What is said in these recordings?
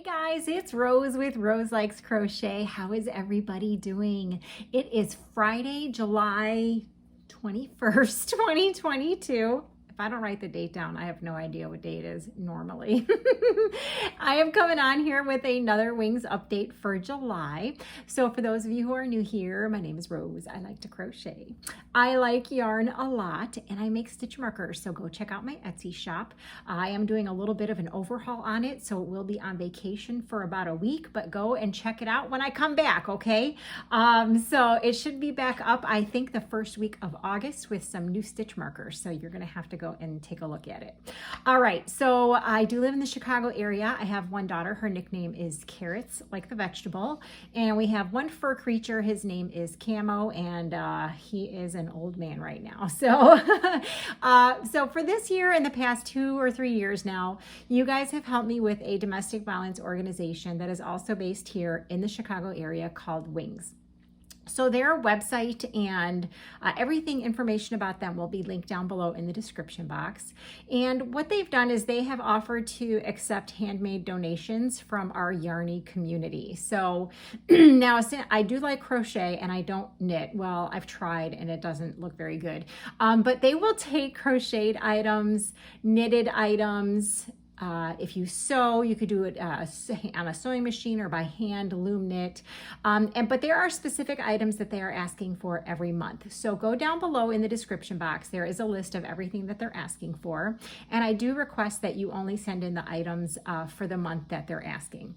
Hey guys, it's Rose with Roselikescrochet. How is everybody doing? It is Friday, July 21st, 2022. If I don't write the date down, I have no idea what date it is normally. I am coming on here with another wings update for July. So for those of you who are new here, my name is Rose. I like to crochet. I like yarn a lot and I make stitch markers. So go check out my Etsy shop. I am doing a little bit of an overhaul on it. So it will be on vacation for about a week, but go and check it out when I come back, okay? So it should be back up, I think, the first week of August with some new stitch markers. So you're gonna have to go and take a look at it. All right, so I do live in the Chicago area. I have one daughter. Her nickname is Carrots, like the vegetable. And we have one fur creature. His name is Camo, and he is an old man right now. So, so for this year and the past 2 or 3 years now, you guys have helped me with a domestic violence organization that is also based here in the Chicago area called Wings. So their website and everything information about them will be linked down below in the description box. And what they've done is they have offered to accept handmade donations from our Yarny community. So now I do like crochet and I don't knit. Well, I've tried and it doesn't look very good. But they will take crocheted items, knitted items. If you sew, you could do it on a sewing machine or by hand, loom knit. But there are specific items that they are asking for every month. So go down below in the description box. There is a list of everything that they're asking for. And I do request that you only send in the items for the month that they're asking.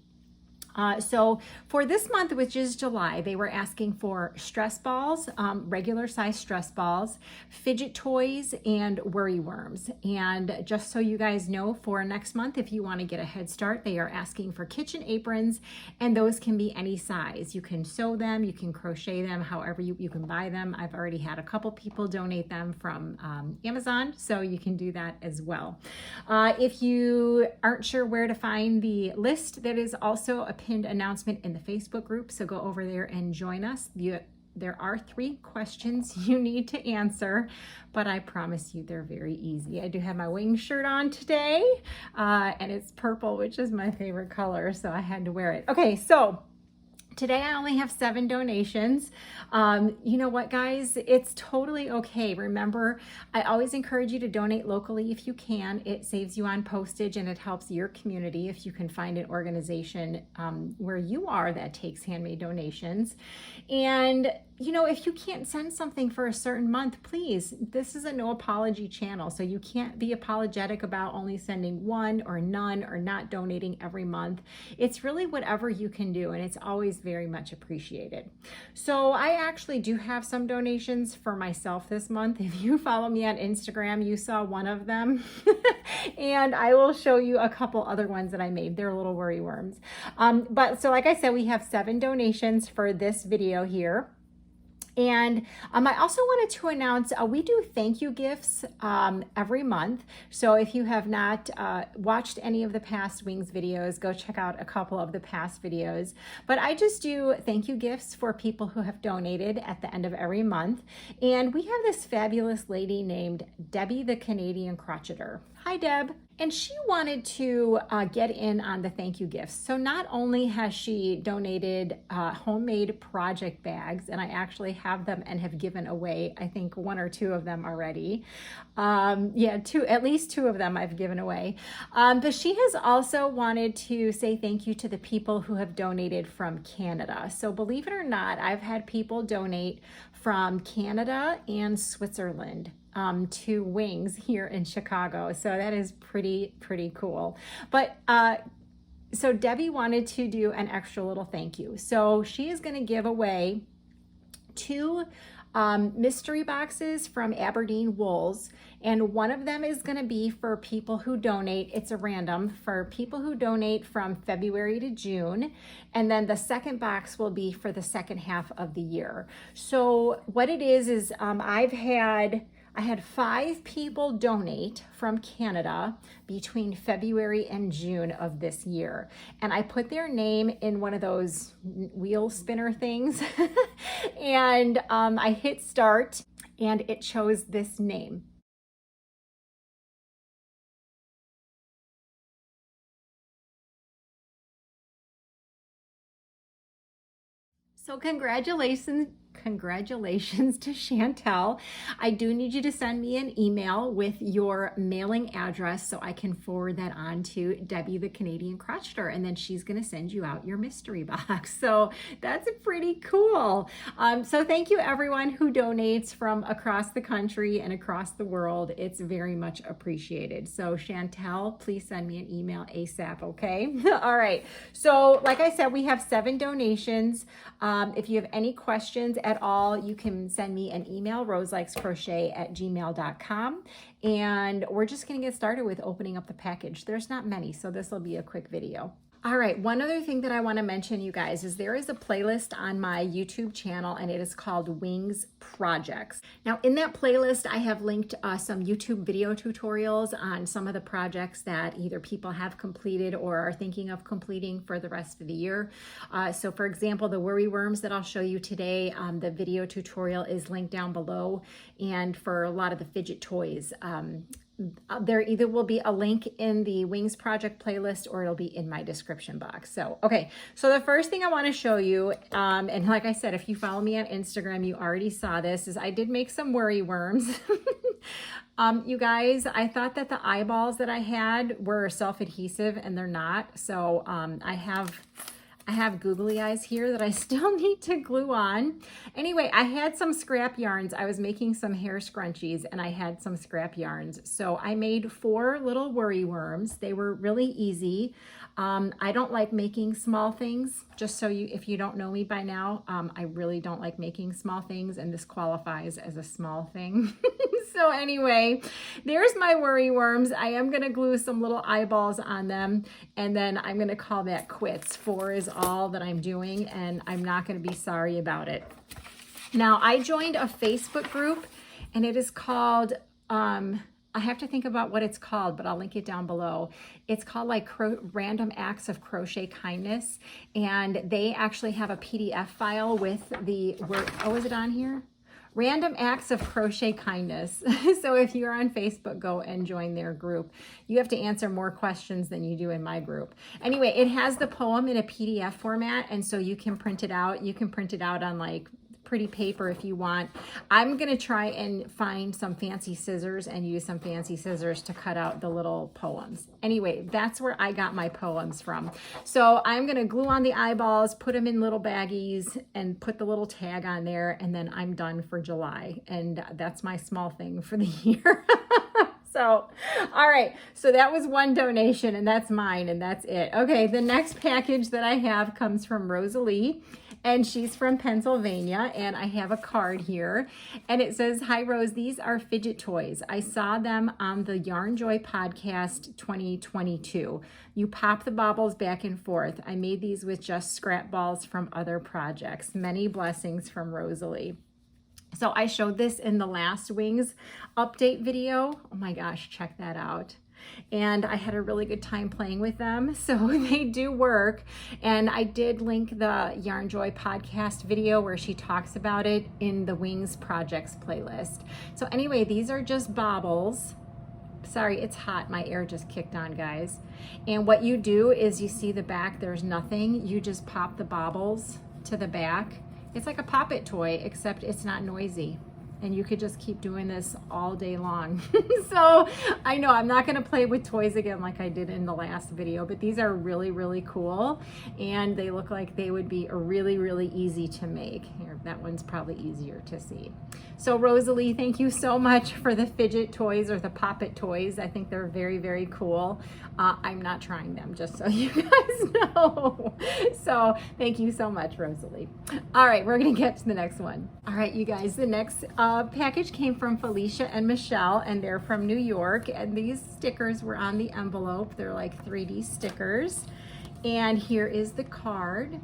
So for this month, which is July, they were asking for stress balls, regular size stress balls, fidget toys, and worry worms. And just so you guys know, for next month, if you want to get a head start, they are asking for kitchen aprons, and those can be any size. You can sew them, you can crochet them, however you can buy them. I've already had a couple people donate them from Amazon, so you can do that as well. If you aren't sure where to find the list, that is also a pinned announcement in the Facebook group, so go over there and join us. There are 3 questions you need to answer, but I promise you they're very easy. I do have my wing shirt on today, and it's purple, which is my favorite color, so I had to wear it. Okay, so today I only have 7 donations. You know what, guys? It's totally okay. Remember, I always encourage you to donate locally if you can. It saves you on postage and it helps your community if you can find an organization where you are that takes handmade donations. And you know, if you can't send something for a certain month, please, this is a no apology channel. So you can't be apologetic about only sending 1 or none or not donating every month. It's really whatever you can do, and it's always very much appreciated. So I actually do have some donations for myself this month. If you follow me on Instagram, you saw one of them. And I will show you a couple other ones that I made. They're little worry worms. But so like I said, we have 7 donations for this video here. And I also wanted to announce we do thank you gifts every month. So if you have not watched any of the past Wings videos, go check out a couple of the past videos. But I just do thank you gifts for people who have donated at the end of every month. And we have this fabulous lady named Debbie the Canadian Crocheter. Hi, Deb. And she wanted to get in on the thank you gifts. So not only has she donated homemade project bags, and I actually have them and have given away, I think 1 or 2 of them already. Yeah, at least 2 of them I've given away. But she has also wanted to say thank you to the people who have donated from Canada. So believe it or not, I've had people donate from Canada and Switzerland to Wings here in Chicago. So that is pretty cool. But so Debbie wanted to do an extra little thank you. So she is going to give away 2 mystery boxes from Aberdeen Wools, and one of them is going to be for people who donate. It's a random for people who donate from February to June, and then the second box will be for the second half of the year. So what it is I had 5 people donate from Canada between February and June of this year. And I put their name in one of those wheel spinner things. And I hit start and it chose this name. So congratulations to Chantel. I do need you to send me an email with your mailing address so I can forward that on to Debbie, the Canadian crocheter, and then she's going to send you out your mystery box. So that's pretty cool. So thank you everyone who donates from across the country and across the world. It's very much appreciated. So Chantel, please send me an email ASAP, okay? All right. So like I said, we have 7 donations. If you have any questions at all, you can send me an email, roselikescrochet@gmail.com. And we're just going to get started with opening up the package. There's not many, so this will be a quick video. All right, one other thing that I want to mention, you guys, is there is a playlist on my YouTube channel, and it is called Wings Projects. Now, in that playlist, I have linked some YouTube video tutorials on some of the projects that either people have completed or are thinking of completing for the rest of the year. So, for example, the worry worms that I'll show you today, the video tutorial is linked down below, and for a lot of the fidget toys, there either will be a link in the Wings Project playlist or it'll be in my description box. So, okay, so the first thing I want to show you, and like I said, if you follow me on Instagram, you already saw this, is I did make some worry worms. You guys, I thought that the eyeballs that I had were self-adhesive and they're not. So I have googly eyes here that I still need to glue on. Anyway, I had some scrap yarns. I was making some hair scrunchies and I had some scrap yarns. So I made 4 little worry worms. They were really easy. I don't like making small things. Just so if you don't know me by now, I really don't like making small things, and this qualifies as a small thing. So anyway, there's my worry worms. I am gonna glue some little eyeballs on them, and then I'm gonna call that quits. 4 is all that I'm doing, and I'm not gonna be sorry about it. Now, I joined a Facebook group, and it is called, I have to think about what it's called, but I'll link it down below. It's called like Random Acts of Crochet Kindness, and they actually have a PDF file with the word, oh, is it on here? Random Acts of Crochet Kindness. So if you're on Facebook, go and join their group. You have to answer more questions than you do in my group. Anyway, it has the poem in a PDF format, and so you can print it out. You can print it out on like pretty paper if you want. I'm gonna try and find some fancy scissors and use some fancy scissors to cut out the little poems. Anyway, that's where I got my poems from. So I'm gonna glue on the eyeballs, put them in little baggies, and put the little tag on there, and then I'm done for July. And that's my small thing for the year. So, all right, so that was one donation, and that's mine, and that's it. Okay, the next package that I have comes from Rosalie, and she's from Pennsylvania, and I have a card here, and it says, "Hi Rose, these are fidget toys. I saw them on the Yarn Joy podcast 2022. You pop the baubles back and forth. I made these with just scrap balls from other projects. Many blessings from Rosalie." So I showed this in the last Wings update video. Oh my gosh, check that out. And I had a really good time playing with them. So they do work. And I did link the Yarn Joy podcast video where she talks about it in the Wings Projects playlist. So anyway, these are just baubles. Sorry, it's hot. My air just kicked on, guys. And what you do is you see the back, there's nothing. You just pop the baubles to the back. It's like a pop-it toy, except it's not noisy. And you could just keep doing this all day long. So I know I'm not gonna play with toys again like I did in the last video, but these are really, really cool. And they look like they would be really, really easy to make. Here, that one's probably easier to see. So Rosalie, thank you so much for the fidget toys or the pop-it toys. I think they're very, very cool. I'm not trying them, just so you guys know. So thank you so much, Rosalie. All right, we're gonna get to the next one. All right, you guys, the next package came from Felicia and Michelle, and they're from New York, and these stickers were on the envelope. They're like 3D stickers. And here is the card.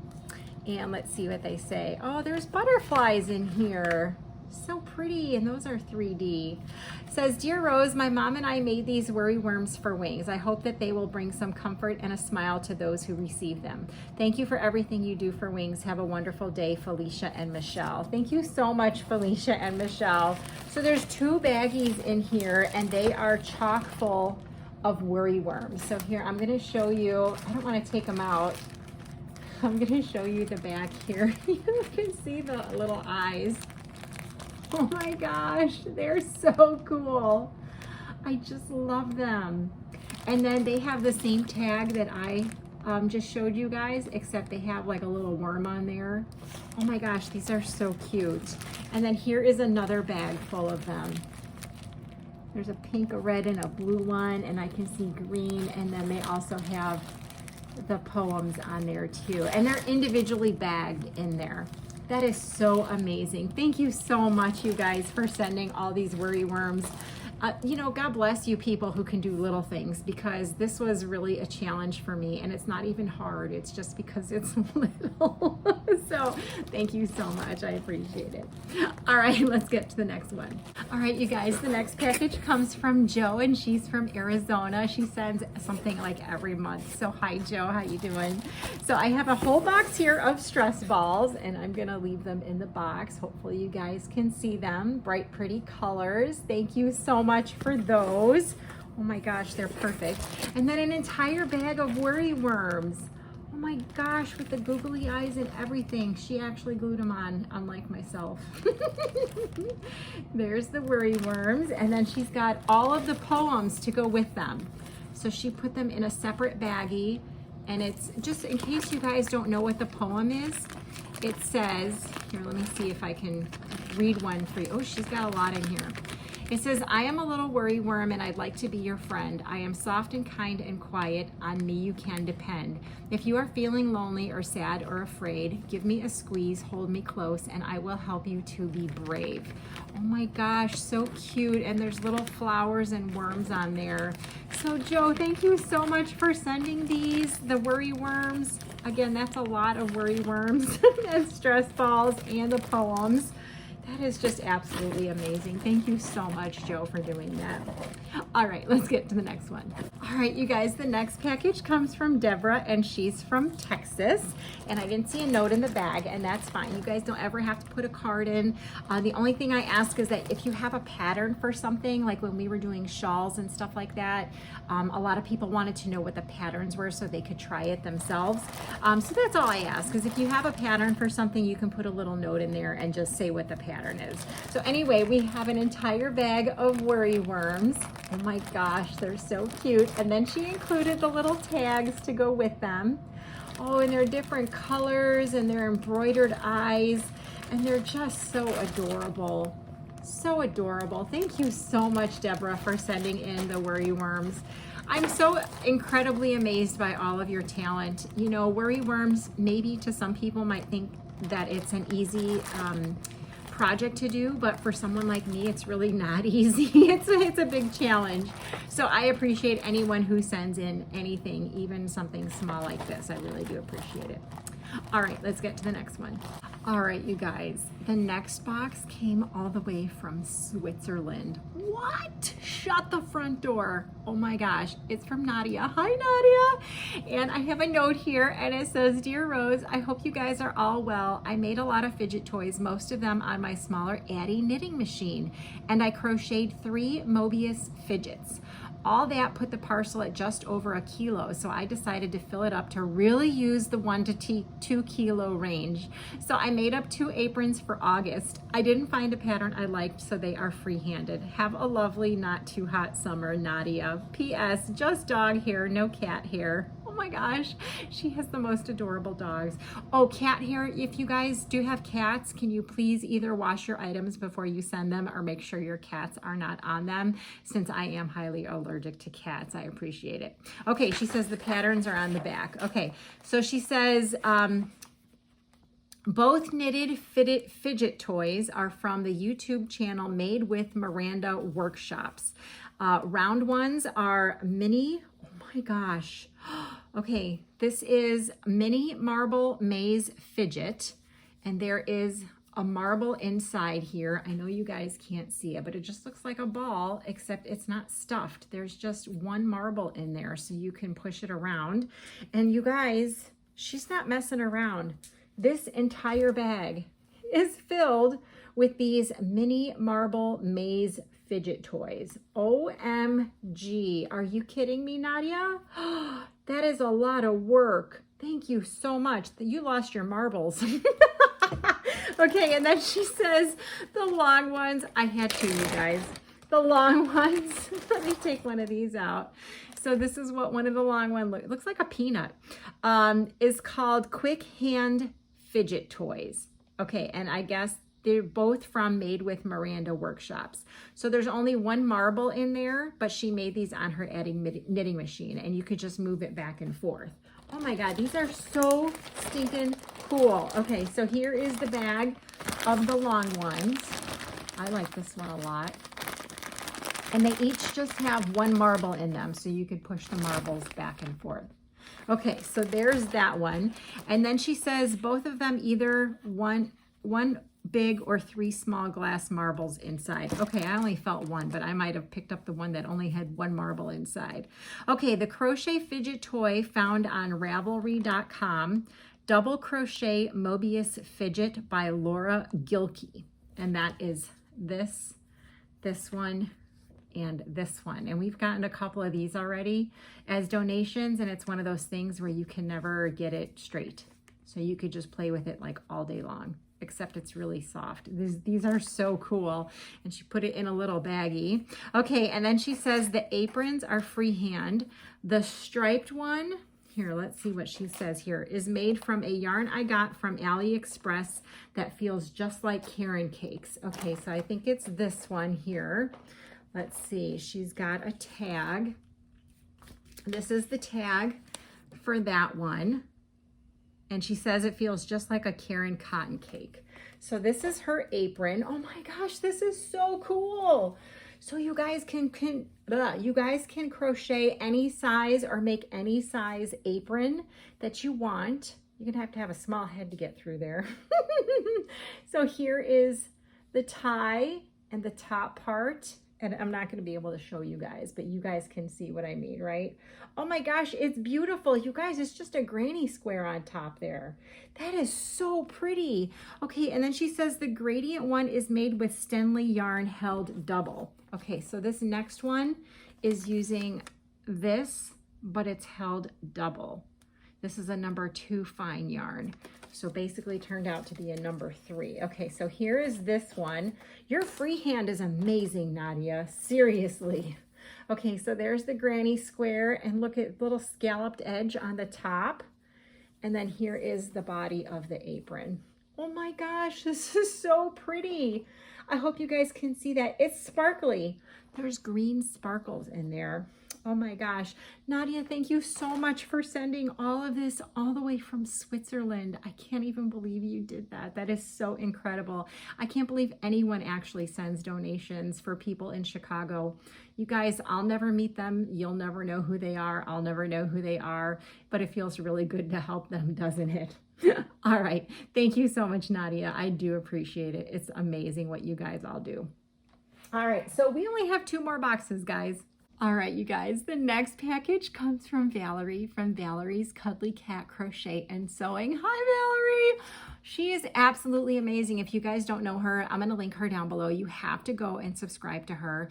And let's see what they say. Oh, there's butterflies in here. So pretty, and those are 3D. It says, "Dear Rose, my mom and I made these worry worms for Wings. I hope that they will bring some comfort and a smile to those who receive them. Thank you for everything you do for Wings. Have a wonderful day, Felicia and Michelle." Thank you so much, Felicia and Michelle. So there's 2 baggies in here, and they are chock full of worry worms. So here, I'm gonna show you. I don't wanna take them out. I'm gonna show you the back here. You can see the little eyes. Oh my gosh, they're so cool. I just love them. And then they have the same tag that I just showed you guys, except they have like a little worm on there. Oh my gosh, these are so cute. And then here is another bag full of them. There's a pink, a red, and a blue one, and I can see green, and then they also have the poems on there too. And they're individually bagged in there. That is so amazing. Thank you so much, you guys, for sending all these worry worms. You know, God bless you people who can do little things, because this was really a challenge for me, and it's not even hard. It's just because it's little. So thank you so much. I appreciate it. All right, let's get to the next one. All right, you guys, the next package comes from Jo, and she's from Arizona. She sends something like every month. So hi, Jo, how you doing? So I have a whole box here of stress balls, and I'm gonna leave them in the box. Hopefully you guys can see them. Bright, pretty colors. Thank you so much for those. Oh my gosh, they're perfect. And then an entire bag of worry worms. Oh my gosh, with the googly eyes and everything. She actually glued them on, unlike myself. There's the worry worms, and then she's got all of the poems to go with them. So she put them in a separate baggie, and it's just in case you guys don't know what the poem is. It says, here, let me see if I can read one for you. Oh, she's got a lot in here. It says, I am a little worry worm and I'd like to be your friend. I am soft and kind and quiet. On me you can depend. If you are feeling lonely or sad or afraid, give me a squeeze, hold me close, and I will help you to be brave. Oh my gosh, so cute. And there's little flowers and worms on there. So Jo, thank you so much for sending these, the worry worms. Again, that's a lot of worry worms and stress balls and the poems. That is just absolutely amazing. Thank you so much, Jo, for doing that. All right, let's get to the next one. All right, you guys, the next package comes from Deborah, and she's from Texas. And I didn't see a note in the bag, and that's fine. You guys don't ever have to put a card in. The only thing I ask is that if you have a pattern for something, like when we were doing shawls and stuff like that, a lot of people wanted to know what the patterns were so they could try it themselves. So that's all I ask, because if you have a pattern for something, you can put a little note in there and just say what the pattern is. So anyway, we have an entire bag of worry worms. Oh my gosh, they're so cute. And then she included the little tags to go with them. Oh, and they're different colors, and they're embroidered eyes, and they're just so adorable. So adorable. Thank you so much, Deborah, for sending in the worry worms. I'm so incredibly amazed by all of your talent. You know, worry worms, maybe to some people might think that it's an easy project to do, but for someone like me, it's really not easy. It's a big challenge. So I appreciate anyone who sends in anything, even something small like this. I really do appreciate it. All right, let's get to the next one. All right, you guys, the next box came all the way from Switzerland. What? Shut the front door. Oh my gosh, it's from Nadia. Hi, Nadia. And I have a note here, and it says, Dear Rose, I hope you guys are all well. I made a lot of fidget toys, most of them on my smaller Addie knitting machine, and I crocheted 3 Mobius fidgets. All that put the parcel at just over 1 kilo, so I decided to fill it up to really use the 1 to 2 kilo range. So I made up 2 aprons for August. I didn't find a pattern I liked, so they are free-handed. Have a lovely, not too hot summer, Nadia. P.S. Just dog hair, no cat hair. Oh my gosh, she has the most adorable dogs. Oh, cat hair, if you guys do have cats, can you please either wash your items before you send them or make sure your cats are not on them, since I am highly allergic to cats. I appreciate it. Okay, she says the patterns are on the back. Okay, so she says, both knitted fidget toys are from the YouTube channel Made with Miranda Workshops. Round ones are mini, oh my gosh. Okay, this is mini marble maze fidget, and there is a marble inside here. I know you guys can't see it, but it just looks like a ball, except it's not stuffed. There's just one marble in there, so you can push it around. And you guys, she's not messing around. This entire bag is filled with these mini marble maze fidget toys. OMG, are you kidding me, Nadia? That is a lot of work. Thank you so much. You lost your marbles. Okay, and then she says the long ones. I had to, you guys. The long ones. Let me take one of these out. So this is what one of the long ones looks like a peanut. Is called Quick Hand Fidget Toys. Okay, and I guess they're both from Made with Miranda Workshops. So there's only one marble in there, but she made these on her knitting machine, and you could just move it back and forth. Oh my God, these are so stinking cool. Okay, so here is the bag of the long ones. I like this one a lot. And they each just have one marble in them, so you could push the marbles back and forth. Okay, so there's that one. And then she says both of them either one big or 3 small glass marbles inside. Okay, I only felt one, but I might have picked up the one that only had 1 marble inside. Okay, the crochet fidget toy found on Ravelry.com, Double Crochet Mobius Fidget by Laura Gilkey. And that is this one, and this one. And we've gotten a couple of these already as donations, and it's one of those things where you can never get it straight. So you could just play with it like all day long, except it's really soft. These are so cool. And she put it in a little baggie. Okay, and then she says the aprons are freehand. The striped one, here, let's see what she says here, is made from a yarn I got from AliExpress that feels just like Karen cakes. Okay, so I think it's this one here. Let's see, she's got a tag. This is the tag for that one. And she says it feels just like a Karen cotton cake. So this is her apron. Oh my gosh, this is so cool. So you guys can crochet any size or make any size apron that you want. You're gonna have to have a small head to get through there. So here is the tie and the top part. And I'm not going to be able to show you guys, but you guys can see what I mean, right? Oh my gosh, it's beautiful. You guys, it's just a granny square on top there. That is so pretty. Okay, and then she says the gradient one is made with Stenley yarn held double. Okay, so this next one is using this, but it's held double. This is a number 2 fine yarn. So basically turned out to be a number 3. Okay, so here is this one. Your freehand is amazing, Nadia. Seriously. Okay, so there's the granny square, and look at little scalloped edge on the top. And then here is the body of the apron. Oh my gosh, this is so pretty. I hope you guys can see that. It's sparkly. There's green sparkles in there. Oh my gosh. Nadia, thank you so much for sending all of this all the way from Switzerland. I can't even believe you did that. That is so incredible. I can't believe anyone actually sends donations for people in Chicago. You guys, I'll never meet them. You'll never know who they are. I'll never know who they are, but it feels really good to help them, doesn't it? All right. Thank you so much, Nadia. I do appreciate it. It's amazing what you guys all do. All right. So we only have 2 more boxes, guys. All right, you guys, the next package comes from Valerie, from Valerie's Cuddly Cat Crochet and Sewing. Hi, Valerie. She is absolutely amazing. If you guys don't know her, I'm going to link her down below. You have to go and subscribe to her.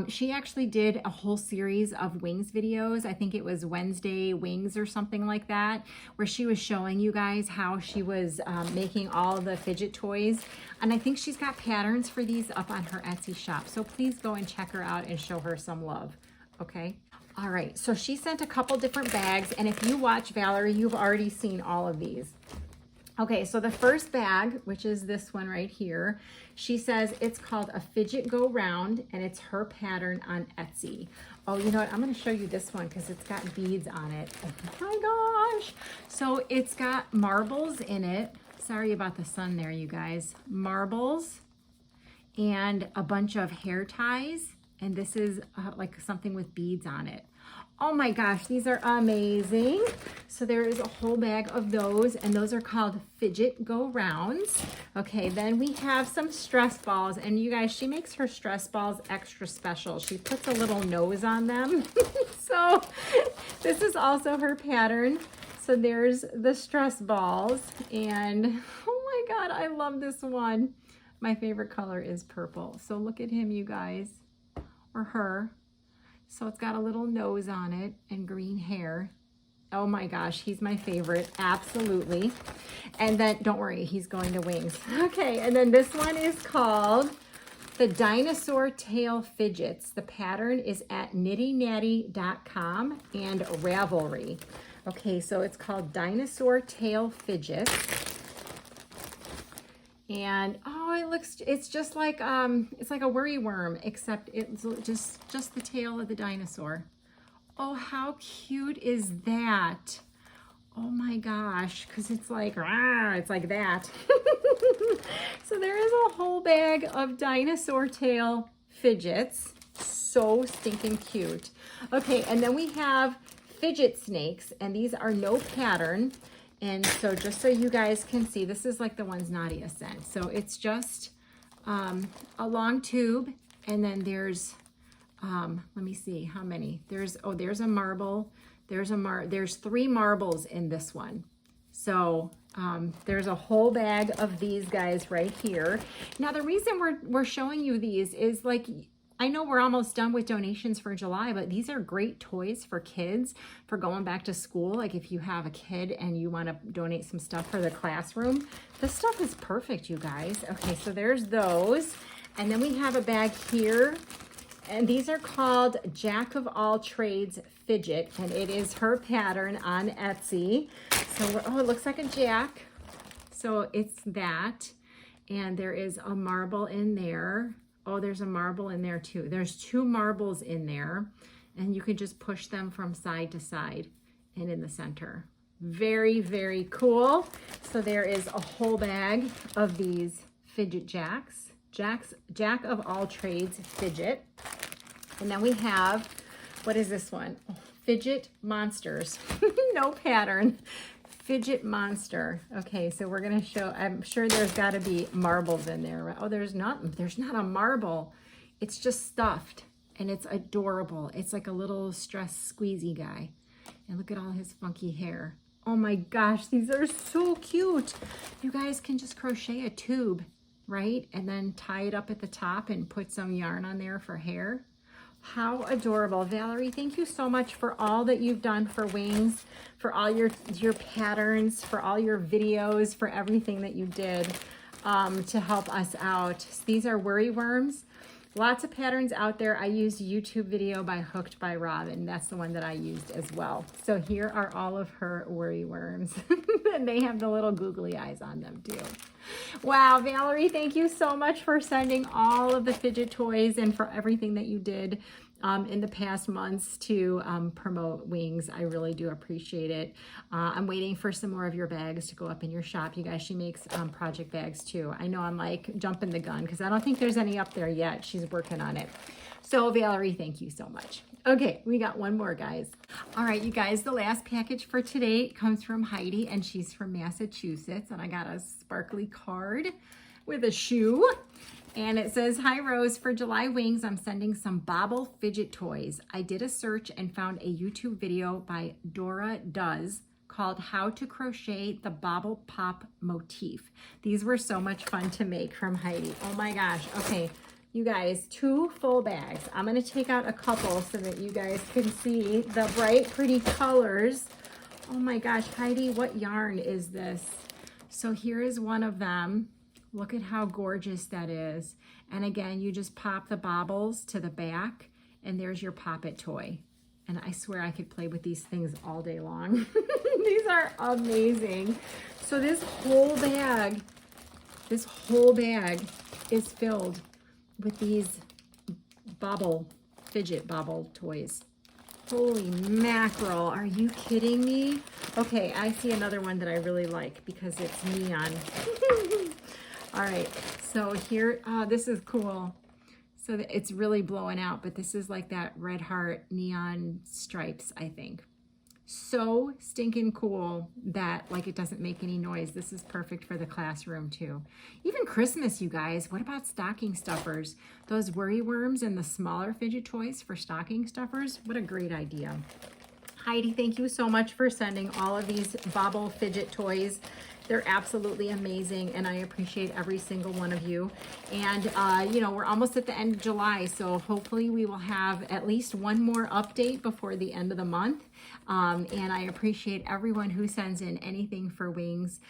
She actually did a whole series of wings videos. I think it was Wednesday Wings or something like that, where she was showing you guys how she was making all the fidget toys. And I think she's got patterns for these up on her Etsy shop. So please go and check her out and show her some love. Okay. All right. So she sent a couple different bags. And if you watch Valerie, you've already seen all of these. Okay. So the first bag, which is this one right here, she says it's called a Fidget Go Round, and it's her pattern on Etsy. Oh, you know what? I'm going to show you this one because it's got beads on it. Oh my gosh. So it's got marbles in it. Sorry about the sun there, you guys. Marbles and a bunch of hair ties. And this is like something with beads on it. Oh my gosh, these are amazing. So there is a whole bag of those, and those are called Fidget Go Rounds. Okay, then we have some stress balls, and you guys, she makes her stress balls extra special. She puts a little nose on them. So this is also her pattern. So there's the stress balls, and oh my God, I love this one. My favorite color is purple. So look at him, you guys. Or her. So it's got a little nose on it and green hair. Oh my gosh, he's my favorite, absolutely. And then, don't worry, he's going to wings. Okay, and then this one is called the Dinosaur Tail Fidgets. The pattern is at nittynatty.com and Ravelry. Okay, so it's called Dinosaur Tail Fidgets. And oh, it's just like it's like a worry worm, except it's just the tail of the dinosaur. Oh, how cute is that? Oh my gosh, because it's like that. So there is a whole bag of dinosaur tail fidgets. So stinking cute. Okay, and then we have fidget snakes, and these are no pattern. And so just so you guys can see, this is like the ones Nadia sent. So it's just a long tube, and then there's, let me see how many. There's a marble. There's 3 marbles in this one. So there's a whole bag of these guys right here. Now the reason we're showing you these is, like, I know we're almost done with donations for July, but these are great toys for kids for going back to school. Like if you have a kid and you want to donate some stuff for the classroom, this stuff is perfect, you guys. Okay, so there's those. And then we have a bag here, and these are called Jack of All Trades Fidget, and it is her pattern on Etsy. So, oh, it looks like a jack. So it's that, and there is a marble in there. Oh, there's a marble in there too. There's 2 marbles in there, and you can just push them from side to side and in the center. Very, very cool. So there is a whole bag of these fidget jacks. Jack of All Trades Fidget. And then we have, what is this one? Oh, Fidget Monsters. No pattern. Fidget Monster. Okay, so we're gonna show, I'm sure there's gotta be marbles in there. Oh, there's not a marble. It's just stuffed, and it's adorable. It's like a little stress squeezy guy. And look at all his funky hair. Oh my gosh, these are so cute. You guys can just crochet a tube, right? And then tie it up at the top and put some yarn on there for hair. How adorable. Valerie, thank you so much for all that you've done for wings, for all your patterns, for all your videos, for everything that you did to help us out. These are worry worms. Lots of patterns out there. I used YouTube video by Hooked by Robin. That's the one that I used as well. So here are all of her worry worms. And they have the little googly eyes on them too. Wow, Valerie, thank you so much for sending all of the fidget toys and for everything that you did in the past months to promote wings. I really do appreciate it. I'm waiting for some more of your bags to go up in your shop. You guys, she makes project bags too. I know I'm like jumping the gun because I don't think there's any up there yet. She's working on it. So Valerie, thank you so much. Okay, we got one more, guys. All right, you guys, the last package for today comes from Heidi, and she's from Massachusetts, and I got a sparkly card with a shoe. And it says, "Hi Rose, for July wings, I'm sending some bobble fidget toys. I did a search and found a YouTube video by Dora Does called How to Crochet the Bobble Pop Motif. These were so much fun to make," from Heidi. Oh my gosh. Okay, you guys, 2 full bags. I'm going to take out a couple so that you guys can see the bright, pretty colors. Oh my gosh, Heidi, what yarn is this? So here is one of them. Look at how gorgeous that is. And again, you just pop the bobbles to the back, and there's your pop-it toy. And I swear I could play with these things all day long. These are amazing. So this whole bag is filled with these fidget bobble toys. Holy mackerel, are you kidding me? Okay, I see another one that I really like because it's neon. All right, so here, this is cool. So it's really blowing out, but this is like that red heart neon stripes, I think. So stinking cool that like it doesn't make any noise. This is perfect for the classroom too. Even Christmas, you guys. What about stocking stuffers? Those worry worms and the smaller fidget toys for stocking stuffers. What a great idea. Heidi, thank you so much for sending all of these bobble fidget toys. They're absolutely amazing, and I appreciate every single one of you. And, you know, we're almost at the end of July, so hopefully we will have at least one more update before the end of the month. And I appreciate everyone who sends in anything for wings.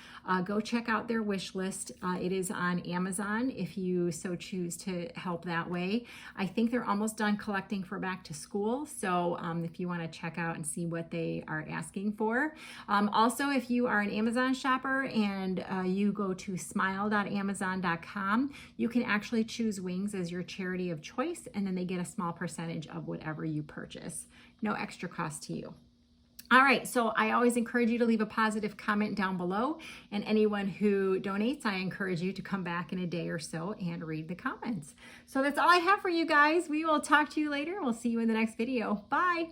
Go check out their wish list. It is on Amazon if you so choose to help that way. I think they're almost done collecting for back to school, so if you want to check out and see what they are asking for. Also, if you are an Amazon shopper and you go to smile.amazon.com, you can actually choose wings as your charity of choice, and then they get a small percentage of whatever you purchase. No extra cost to you. All right, so I always encourage you to leave a positive comment down below, and anyone who donates, I encourage you to come back in a day or so and read the comments. So that's all I have for you guys. We will talk to you later. We'll see you in the next video. Bye.